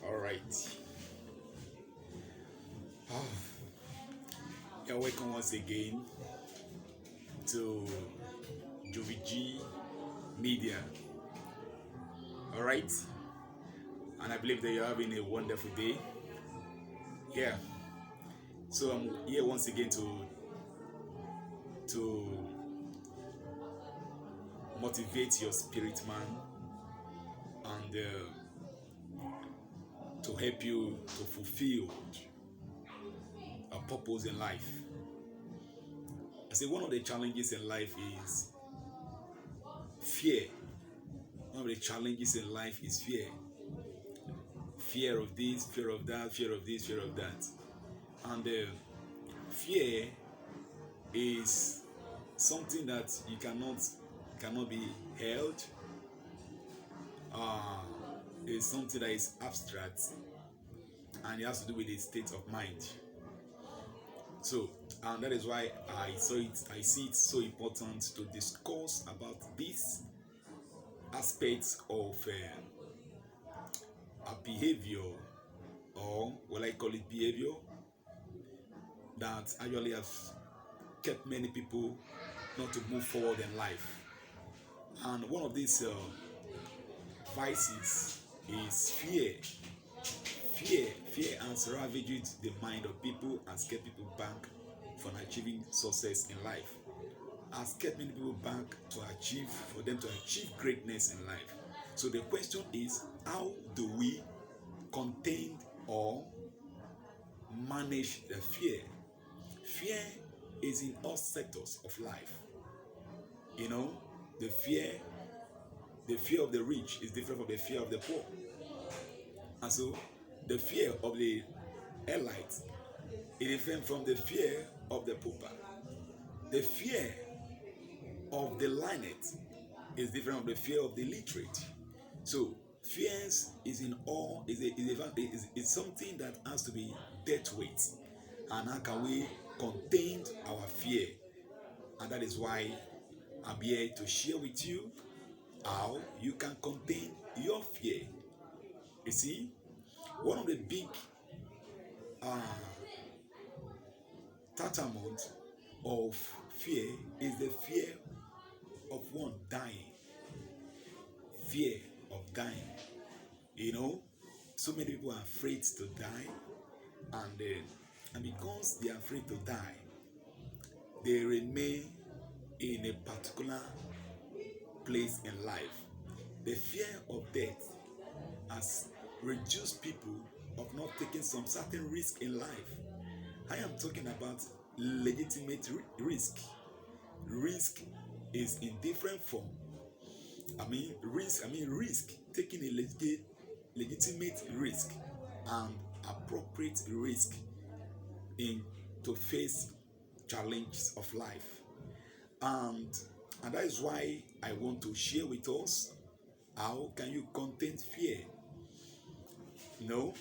All right. Ah, you're welcome once again to Juvig Media. All right. And I believe that you're having a wonderful day. Yeah. So I'm here once again to motivate your spirit man and to help you to fulfill a purpose in life. I say one of the challenges in life is fear. One of the challenges in life is fear. Fear of this, fear of that, fear of this, fear of that. And fear is something that you cannot be held. Uh, it's something that is abstract and it has to do with the state of mind. So, and that is why I see it so important to discuss about this aspects of a behavior, or what I call it behavior, that actually has kept many people not to move forward in life. And one of these vices is fear. Fear has ravaged the mind of people and kept people back from achieving success in life. Has kept many people back for them to achieve greatness in life. So the question is, how do we contain or manage the fear? Fear is in all sectors of life. You know, the fear of the rich is different from the fear of the poor. And so the fear of the elite is different from the fear of the pauper. The fear of the learned is different from the fear of the literate. So fears is in all is something that has to be dealt with. And how can we contain our fear? And that is why I'm here to share with you how you can contain your fear. You see, one of the big tantamount of fear is the fear of one dying. Fear of dying. You know, so many people are afraid to die, and because they are afraid to die, they remain in a particular place in life. The fear of death has reduced people of not taking some certain risk in life. I am talking about legitimate risk. Risk is in different form. Risk, taking a legitimate risk and appropriate risk in to face challenges of life. And that is why I want to share with us how can you contain fear. No,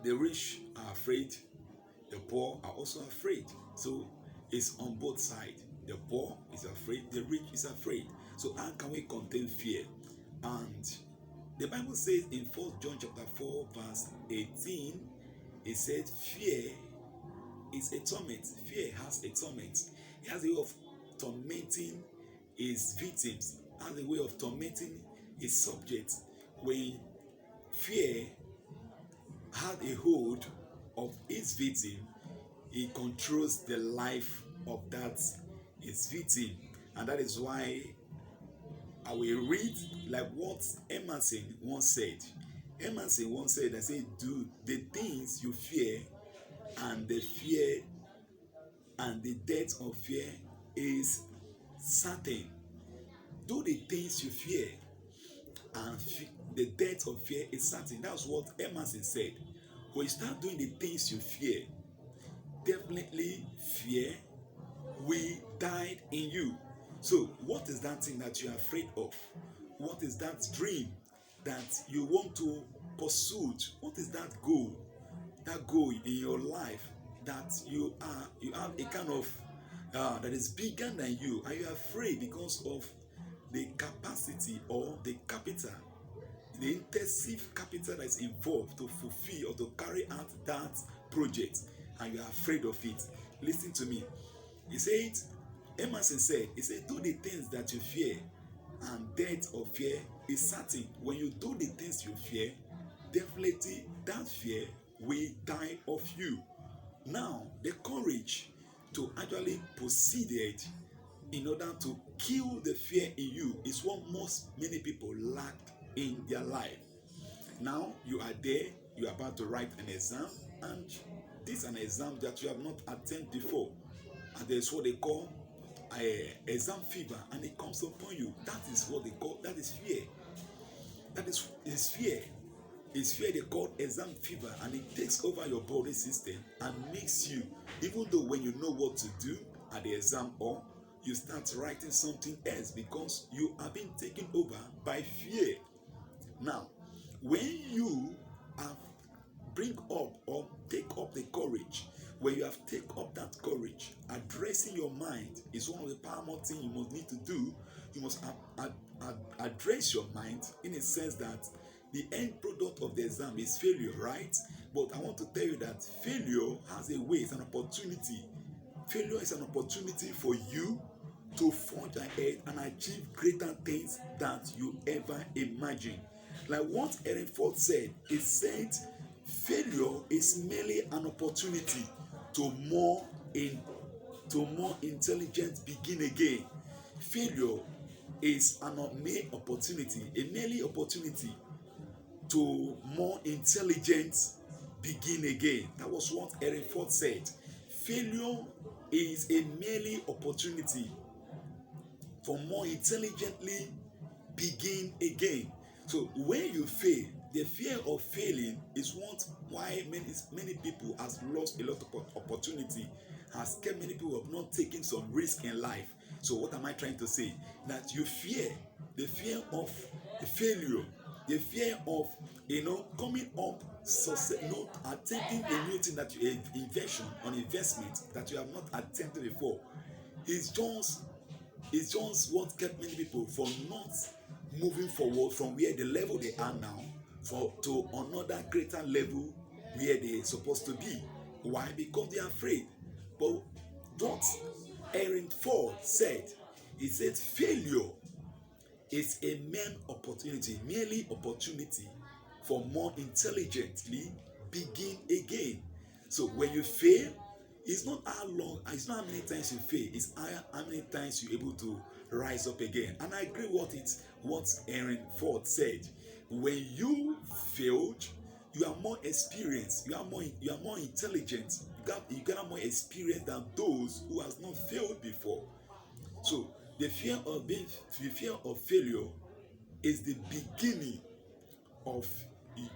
the rich are afraid, the poor are also afraid. So it's on both sides. The poor is afraid, the rich is afraid. So how can we contain fear? And the Bible says in 1 John chapter 4 verse 18, it said fear is a torment. Fear has a torment. It has a way of tormenting its victims, has a way of tormenting its subjects. When fear had a hold of its victim, it controls the life of that its victim. And that is why I will read like what Emerson once said. Emerson once said, I say, do the things you fear, and the fear and the death of fear is certain. Do the things you fear, and the death of fear is certain. That's what Emerson said. When you start doing the things you fear, definitely fear will die in you. So what is that thing that you are afraid of? What is that dream that you want to pursue? What is that goal? That goal in your life that you have a kind of that is bigger than you, and you are afraid because of the capacity or the capital the intensive capital that is involved to fulfill or to carry out that project, and you are afraid of it. Listen to me. He said, Emerson said, he said, do the things that you fear, and death of fear is certain. When you do the things you fear, definitely that fear will die of you. Now, the courage to actually proceed it in order to kill the fear in you is what many people lack in their life. Now you are there, you are about to write an exam, and this is an exam that you have not attended before, and there's what they call exam fever, and it comes upon you. That is what they call, that is fear. That is fear. It's fear they call exam fever, and it takes over your body system and makes you, even though when you know what to do at the exam hall, you start writing something else because you are being taken over by fear. Now, when you have bring up or take up the courage, when you have taken up that courage, addressing your mind is one of the paramount things you must need to do. You must address your mind in a sense that the end product of the exam is failure, right? But I want to tell you that failure has a way, it's an opportunity. Failure is an opportunity for you to forge ahead and achieve greater things that you ever imagined. Like what Erin Ford said, he said, failure is merely an opportunity to more intelligent begin again. Failure is an merely opportunity to more intelligent begin again. That was what Erin Ford said. Failure is a merely opportunity for more intelligently begin again. So when you fail, the fear of failing is why many people has lost a lot of opportunity, has kept many people of not taking some risk in life. So what am I trying to say? That you fear, the fear of failure, the fear of coming up, attempting a new thing that you investment that you have not attempted before. It's just what kept many people from not moving forward from where the level they are now to another greater level where they're supposed to be. Why? Because they are afraid. But what Erin Ford said, he said failure is a merely opportunity for more intelligently begin again. So when you fail, it's not how many times you fail, it's how many times you're able to rise up again. And I agree what Erin Ford said. When you failed, you are more experienced, you are more intelligent, you got more experience than those who has not failed before. So the fear of failure is the beginning of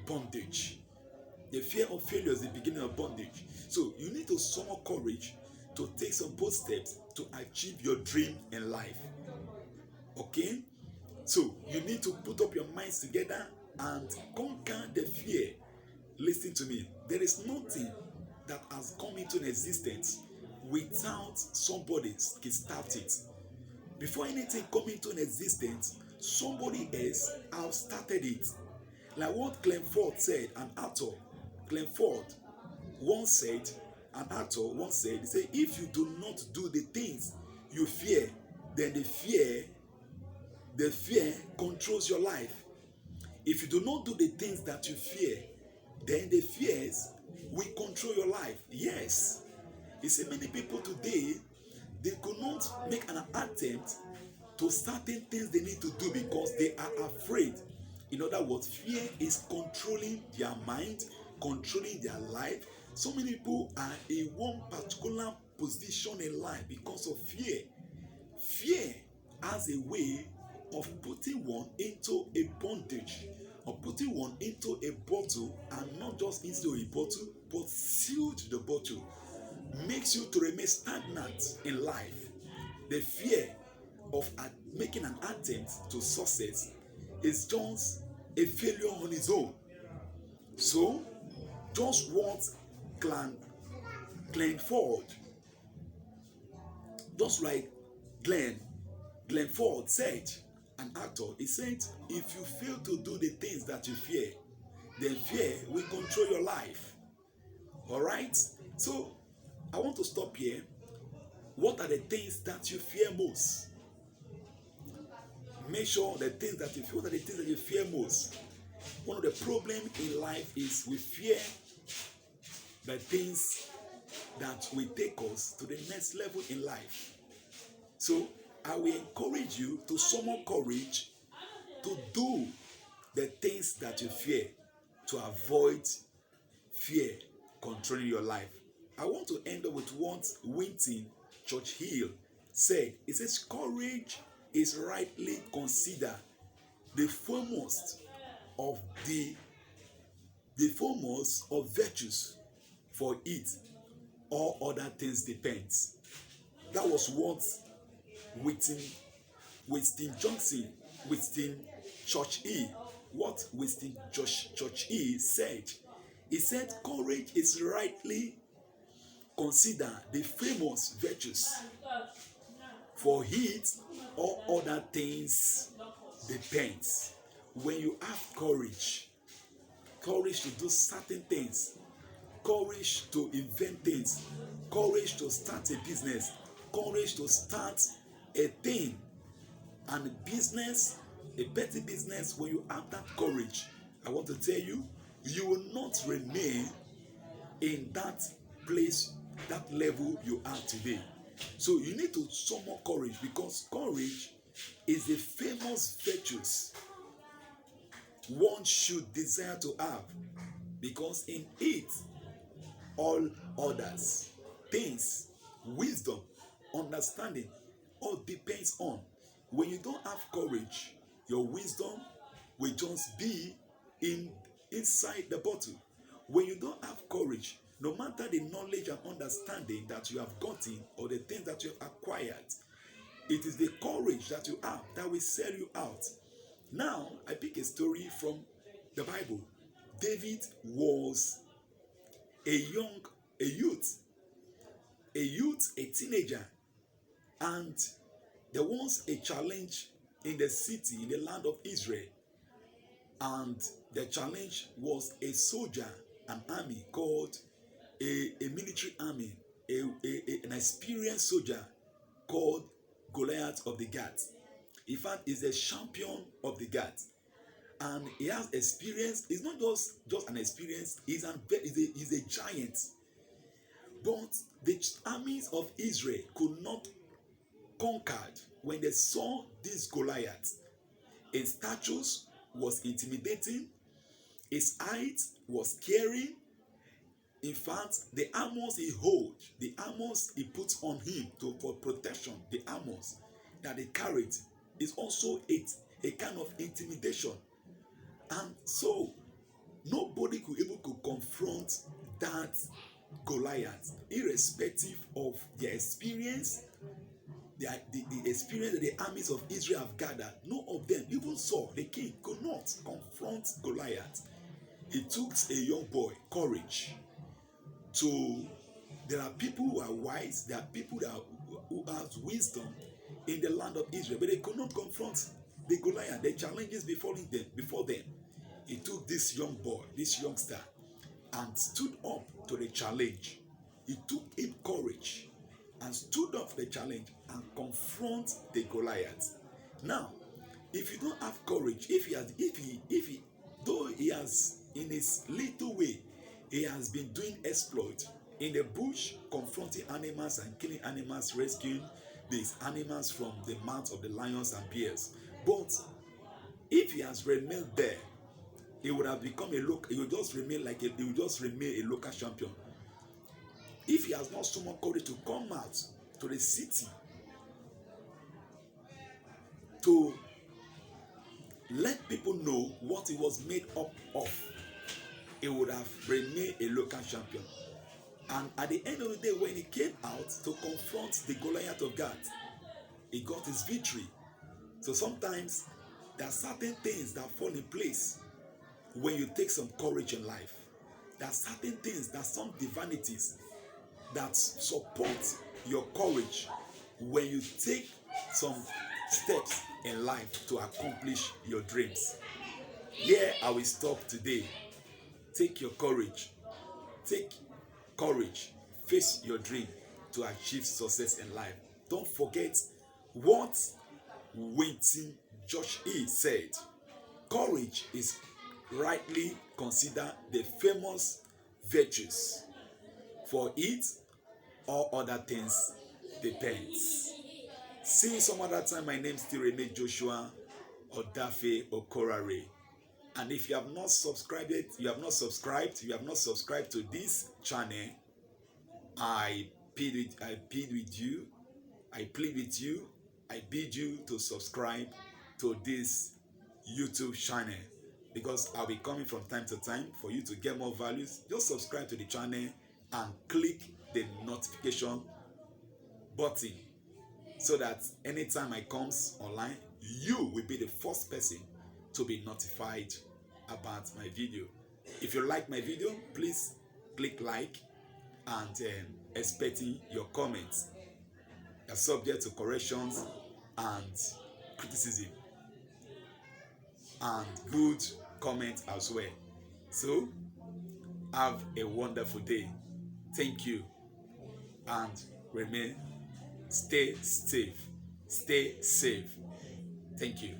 bondage. The fear of failure is the beginning of bondage. So you need to summon courage to take some bold steps to achieve your dream in life. Okay? So you need to put up your minds together and conquer the fear. Listen to me. There is nothing that has come into existence without somebody start it. Before anything come into existence, somebody else has started it. Like what Clem Ford said, an author. Clem Ford once said, he said, if you do not do the things you fear, then the fear controls your life. If you do not do the things that you fear, then the fears will control your life. Yes. You see, many people today, they could not make an attempt to certain things they need to do because they are afraid. In other words, fear is controlling their mind, controlling their life. So many people are in one particular position in life because of fear. Fear has a way of putting one into a bondage, or putting one into a bottle, and not just into a bottle, but sealed the bottle, makes you to remain stagnant in life. The fear of making an attempt to success is just a failure on its own. So, just what Glenn Ford, just like Glenn Ford said, an actor. He said, if you fail to do the things that you fear, then fear will control your life. All right? So, I want to stop here. What are the things that you fear most? Make sure the things that you fear, what are the things that you fear most? One of the problems in life is we fear the things that will take us to the next level in life. So I will encourage you to summon courage to do the things that you fear, to avoid fear controlling your life. I want to end up with what Winston Churchill said. He says, courage is rightly considered the foremost of virtues. For it, all other things depends. That was what Winston Churchill said. He said, courage is rightly considered the famous virtues. For it, all other things depends. When you have courage to do certain things, courage to invent things, courage to start a business, courage to start a thing, and a business, a better business. When you have that courage, I want to tell you, you will not remain in that place, that level you are today. So you need to summon courage, because courage is a famous virtue one should desire to have, because in it all others things, wisdom, understanding, all depends on. When you don't have courage, your wisdom will just be inside the bottle. When you don't have courage, no matter the knowledge and understanding that you have gotten or the things that you have acquired, it is the courage that you have that will sell you out. Now, I pick a story from the Bible. David was a youth, a teenager, and there was a challenge in the city, in the land of Israel, and the challenge was a soldier, an army called a military army, an experienced soldier called Goliath of the Gath. In fact, he's a champion of the Gath, and he has experience. He's not just an experience, he's a giant. But the armies of Israel could not conquer when they saw this Goliath. His status was intimidating, his height was scary. In fact, the armors he holds, the armors he puts on him for protection, the armors that he carried is also a kind of intimidation. And so nobody could able to confront that Goliath, irrespective of their experience, the experience that the armies of Israel have gathered. None of them, even Saul, the king, could not confront Goliath. It took a young boy courage. There are people who are wise, there are people who have wisdom in the land of Israel, but they could not confront the Goliath, the challenges before them. It took this young boy, this youngster, and stood up to the challenge. It took him courage and stood up to the challenge and confront the Goliath. Now, if you don't have courage, though he has in his little way, he has been doing exploit in the bush, confronting animals and killing animals, rescuing these animals from the mouths of the lions and bears. But if he has remained there, he would have become he would just remain a local champion. If he has not summoned courage to come out to the city to let people know what he was made up of, he would have remained a local champion. And at the end of the day, when he came out to confront the Goliath of Gath, he got his victory. So sometimes there are certain things that fall in place when you take some courage in life. There are certain things, there are some divinities that support your courage when you take some steps in life to accomplish your dreams. Here I will stop today. Take your courage. Take courage. Face your dream to achieve success in life. Don't forget what Winston Churchill said. Courage is rightly considered the famous virtues. For it, all other things depends. See you some other time. My name is still Rene Joshua Odafe Okorare. And if you have not subscribed to this channel, I plead with you, I bid you to subscribe to this YouTube channel, because I'll be coming from time to time for you to get more values. Just subscribe to the channel and click the notification button so that anytime I comes online, you will be the first person to be notified about my video. If you like my video, please click like and expecting your comments. You're subject to corrections and criticism and good comments as well. So have a wonderful day. Thank you, and remain stay safe. Thank you.